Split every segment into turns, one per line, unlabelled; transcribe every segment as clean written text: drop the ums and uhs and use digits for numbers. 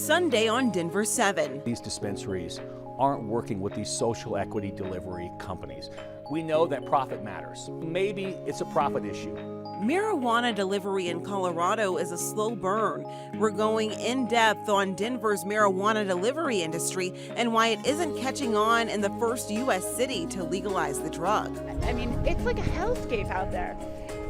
Sunday on Denver 7.
These dispensaries aren't working with these social equity delivery companies. We know that profit matters. Maybe it's a profit issue.
Marijuana delivery in Colorado is a slow burn. We're going in depth on Denver's marijuana delivery industry and why it isn't catching on in the first U.S. city to legalize the drug.
I mean, it's like a hellscape out there.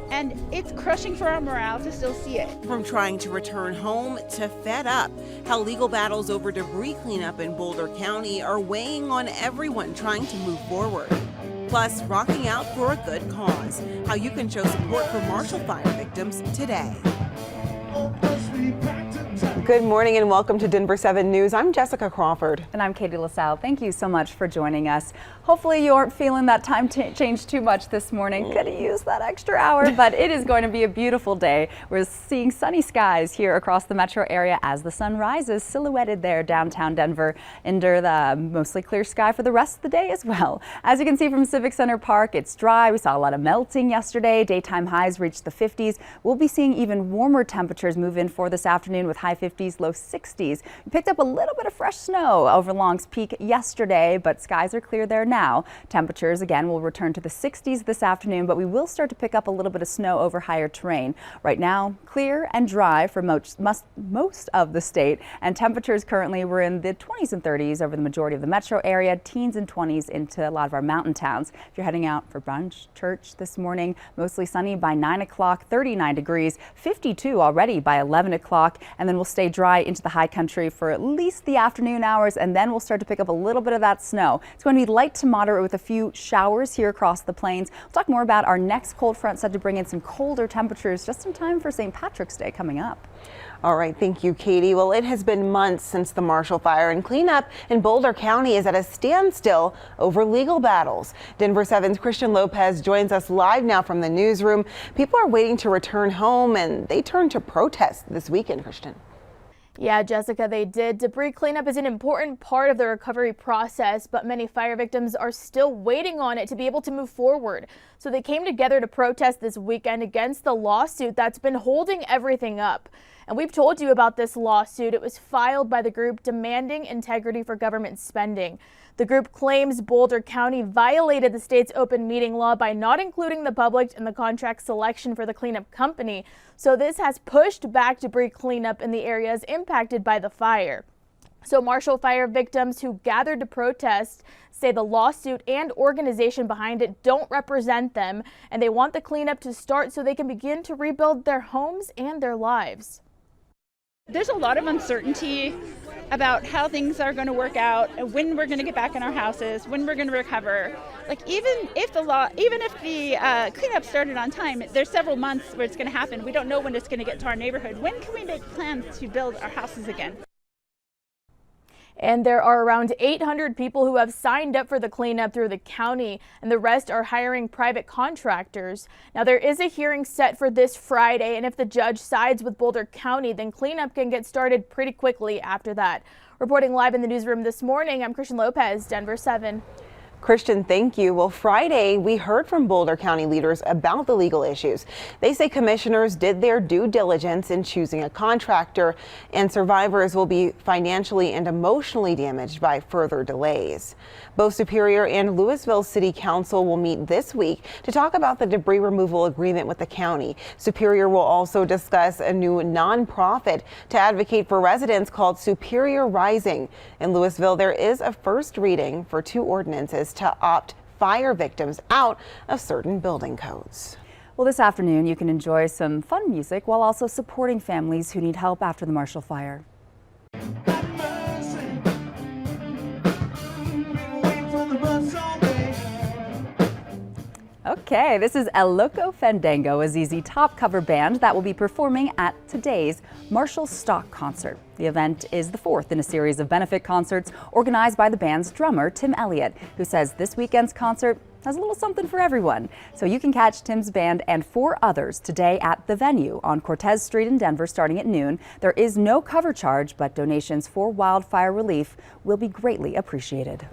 And it's crushing for our morale to still see it.
From trying to return home to fed up, how legal battles over debris cleanup in Boulder County are weighing on everyone trying to move forward. Plus, rocking out for a good cause, how you can show support for Marshall Fire victims today.
Good morning and welcome to Denver 7 News. I'm Jessica Crawford.
And I'm Katie LaSalle. Thank you so much for joining us. Hopefully you aren't feeling that time change too much this morning. Could have used that extra hour, but it is going to be a beautiful day. We're seeing sunny skies here across the metro area as the sun rises, silhouetted there downtown Denver under the mostly clear sky for the rest of the day as well. As you can see from Civic Center Park, it's dry. We saw a lot of melting yesterday. Daytime highs reached the 50s. We'll be seeing even warmer temperatures move in for this afternoon with high 50s, low 60s. We picked up a little bit of fresh snow over Long's Peak yesterday, but skies are clear there now. Temperatures again will return to the 60s this afternoon, but we will start to pick up a little bit of snow over higher terrain. Right now, clear and dry for most of the state, and temperatures currently were in the 20s and 30s over the majority of the metro area, teens and 20s into a lot of our mountain towns. If you're heading out for brunch, church this morning, mostly sunny by 9 o'clock, 39 degrees, 52 already by 11 o'clock, and then we'll stay dry into the high country for at least the afternoon hours, and then we'll start to pick up a little bit of that snow. It's going to be light to moderate with a few showers here across the plains. We'll talk more about our next cold front set to bring in some colder temperatures just in time for St. Patrick's Day coming up.
All right, thank you, Katie. Well, it has been months since the Marshall Fire, and cleanup in Boulder County is at a standstill over legal battles. Denver 7's Christian Lopez joins us live now from the newsroom. People are waiting to return home, and they turned to protest this weekend, Christian.
Yeah, Jessica, they did. Debris cleanup is an important part of the recovery process, but many fire victims are still waiting on it to be able to move forward. So they came together to protest this weekend against the lawsuit that's been holding everything up. And we've told you about this lawsuit. It was filed by the group demanding integrity for government spending. The group claims Boulder County violated the state's open meeting law by not including the public in the contract selection for the cleanup company. So this has pushed back debris cleanup in the areas impacted by the fire. So Marshall Fire victims who gathered to protest say the lawsuit and organization behind it don't represent them, and they want the cleanup to start so they can begin to rebuild their homes and their lives.
There's a lot of uncertainty about how things are going to work out, when we're going to get back in our houses, when we're going to recover. Like even if the cleanup started on time, there's several months where it's going to happen. We don't know when it's going to get to our neighborhood. When can we make plans to build our houses again?
And there are around 800 people who have signed up for the cleanup through the county, and the rest are hiring private contractors. Now, there is a hearing set for this Friday, and if the judge sides with Boulder County, then cleanup can get started pretty quickly after that. Reporting live in the newsroom this morning, I'm Christian Lopez, Denver 7.
Christian, thank you. Well, Friday, we heard from Boulder County leaders about the legal issues. They say commissioners did their due diligence in choosing a contractor, and survivors will be financially and emotionally damaged by further delays. Both Superior and Louisville City Council will meet this week to talk about the debris removal agreement with the county. Superior will also discuss a new nonprofit to advocate for residents called Superior Rising. In Louisville, there is a first reading for two ordinances to opt fire victims out of certain building codes.
Well, this afternoon you can enjoy some fun music while also supporting families who need help after the Marshall Fire. Okay, this is El Loco Fandango, a ZZ Top cover band that will be performing at today's Marshall Stock concert. The event is the fourth in a series of benefit concerts organized by the band's drummer, Tim Elliott, who says this weekend's concert has a little something for everyone. So you can catch Tim's band and 4 others today at the venue on Cortez Street in Denver starting at noon. There is no cover charge, but donations for wildfire relief will be greatly appreciated.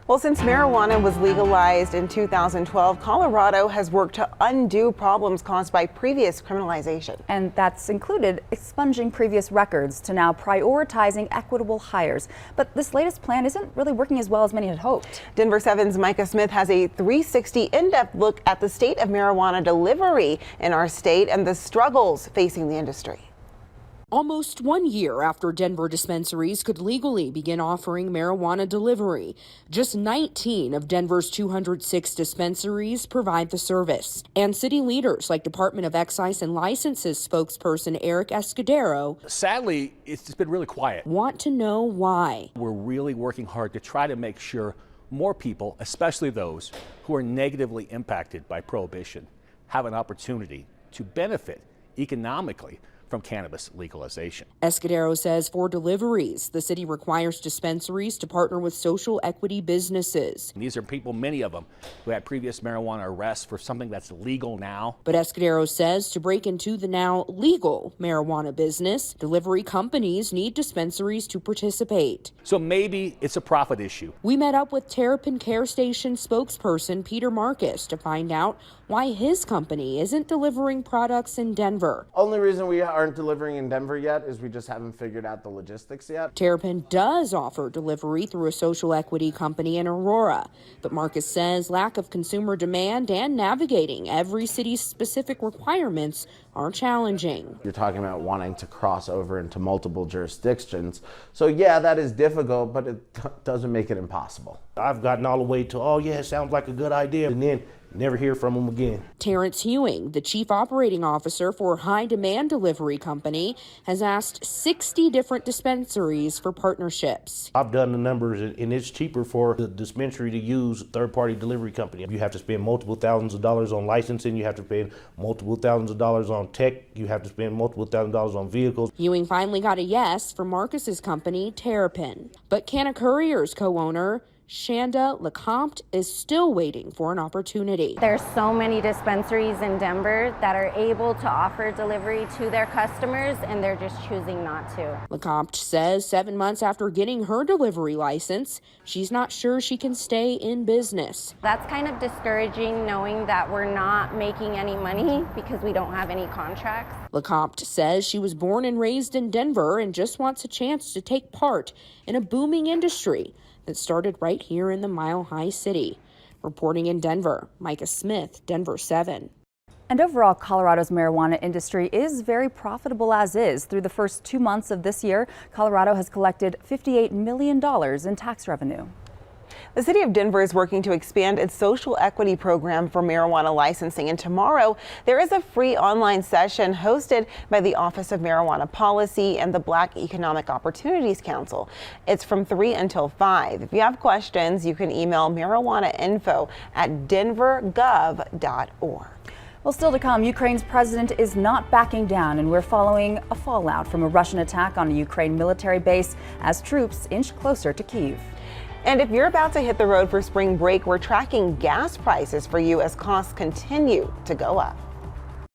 Well, since marijuana was legalized in 2012, Colorado has worked to undo problems caused by previous criminalization.
And that's included expunging previous records to now prioritizing equitable hires. But this latest plan isn't really working as well as many had hoped.
Denver 7's Micah Smith has a 360 in-depth look at the state of marijuana delivery in our state and the struggles facing the industry.
Almost 1 year after Denver dispensaries could legally begin offering marijuana delivery, just 19 of Denver's 206 dispensaries provide the service. And city leaders like Department of Excise and Licenses spokesperson Eric Escudero,
Sadly, it's just been really quiet.
want to know why.
We're really working hard to try to make sure more people, especially those who are negatively impacted by prohibition, have an opportunity to benefit economically from cannabis legalization.
Escudero says for deliveries, the city requires dispensaries to partner with social equity businesses.
These are people, many of them, who had previous marijuana arrests for something that's legal now.
But Escudero says to break into the now legal marijuana business, delivery companies need dispensaries to participate.
So maybe it's a profit issue.
We met up with Terrapin Care Station spokesperson Peter Marcus to find out why his company isn't delivering products in Denver.
Only reason we aren't delivering in Denver yet is we just haven't figured out the logistics yet.
Terrapin does offer delivery through a social equity company in Aurora, but Marcus says lack of consumer demand and navigating every city's specific requirements are challenging.
You're talking about wanting to cross over into multiple jurisdictions. So yeah, that is difficult, but it doesn't make it impossible.
I've gotten all the way to, oh yeah, it sounds like a good idea, and then never hear from them again.
Terrence Hewing, the chief operating officer for a high demand delivery company, has asked 60 different dispensaries for partnerships.
I've done the numbers, and it's cheaper for the dispensary to use a third-party delivery company. You have to spend multiple thousands of dollars on licensing, you have to spend multiple thousands of dollars on tech, you have to spend multiple thousands of dollars on vehicles.
Hewing finally got a yes from Marcus's company, Terrapin. But Canna Courier's co-owner, Shanda LeCompte, is still waiting for an opportunity.
There's so many dispensaries in Denver that are able to offer delivery to their customers, and they're just choosing not to.
LeCompte says 7 months after getting her delivery license, she's not sure she can stay in business.
That's kind of discouraging, knowing that we're not making any money because we don't have any contracts.
LeCompte says she was born and raised in Denver and just wants a chance to take part in a booming industry that started right here in the Mile High City. Reporting in Denver, Micah Smith, Denver 7.
And overall, Colorado's marijuana industry is very profitable as is. Through the first 2 months of this year, Colorado has collected $58 million in tax revenue.
The city of Denver is working to expand its social equity program for marijuana licensing, and tomorrow there is a free online session hosted by the Office of Marijuana Policy and the Black Economic Opportunities Council. It's from 3 until 5. If you have questions, you can email marijuanainfo@denvergov.org.
Well, still to come, Ukraine's president is not backing down, and we're following a fallout from a Russian attack on a Ukraine military base as troops inch closer to Kyiv.
And if you're about to hit the road for spring break, we're tracking gas prices for you as costs continue to go up.